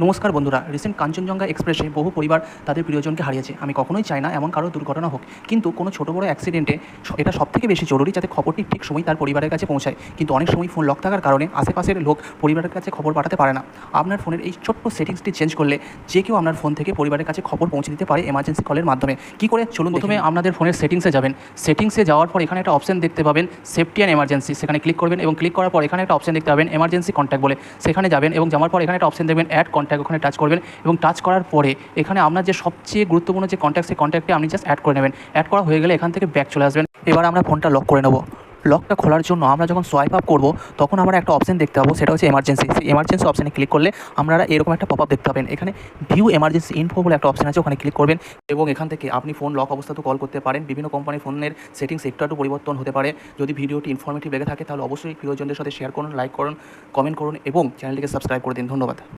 নমস্কার বন্ধুরা, রিসেন্ট কাঞ্চনজঙ্ঘা এক্সপ্রেসে বহু পরিবার তাদের প্রিয়জনকে হারিয়েছে। আমি কখনোই চাই না এমন কারো দুর্ঘটনা হোক, কিন্তু কোনো ছোটো বড়ো অ্যাক্সিডেন্টে এটা সবথেকে বেশি জরুরি যাতে খবরটি ঠিক সময় তার পরিবারের কাছে পৌঁছায়। কিন্তু অনেক সময় ফোন লক থাকার কারণে আশেপাশের লোক পরিবারের কাছে খবর পাঠাতে পারে না। আপনার ফোনের এই ছোট্ট সেটিংসটি চেঞ্জ করলে যে কেউ আপনার ফোন থেকে পরিবারের কাছে খবর পৌঁছে দিতে পারে এমার্জেন্সি কলের মাধ্যমে। কী করে চলুন, প্রথমে আপনাদের ফোনের সেটিংসে যাবেন। সেটিংসে যাওয়ার পর এখানে একটা অপশন দেখতে পাবেন সেফটি অ্যান্ড এমার্জেন্সি, সেখানে ক্লিক করবেন এবং ক্লিক করার পর এখানে একটা অপশন দেখতে পাবেন এমার্জেন্সি কন্ট্যাক্ট বলে, সেখানে যাবেন এবং যাওয়ার পর এখানে একটা অপশন দেখবেন অ্যাড কন্ট্যাক্ট, ওখানে টাচ করবেন এবং টাচ করার পরে এখানে আপনার যে সবচেয়ে গুরুত্বপূর্ণ যে কন্ট্যাক্ট, সেই কন্ট্যাক্টে আপনি জাস্ট অ্যাড করে নেবেন। অ্যাড করা হয়ে গেলে এখান থেকে ব্যাক চলে আসবেন। এবার আমরা ফোনটা লক করে নেব। লকটা খোলার জন্য আমরা যখন সোয়াইপ আপ করবো তখন আমরা একটা অপশন দেখতে পাবো, সেটা হচ্ছে এমার্জেন্সি। সেই এমার্জেন্সি অপশানে ক্লিক করলে আপনারা এরকম একটা পপ আপ দেখতে পাবেন। এখানে ভিউ এমার্জেন্সি ইনফো বলে একটা অপশন আছে, ওখানে ক্লিক করবেন এবং এখান থেকে আপনি ফোন লক অবস্থাতেও কল করতে পারেন। বিভিন্ন কোম্পানির ফোনের সেটিংস একটু পরিবর্তন হতে পারে। যদি ভিডিওটি ইনফরমেটিভ লেগে থাকে তাহলে অবশ্যই প্রিয়জনদের সাথে শেয়ার করুন, লাইক করুন, কমেন্ট করুন এবং চ্যানেলটিকে সাবস্ক্রাইব করে দিন। ধন্যবাদ।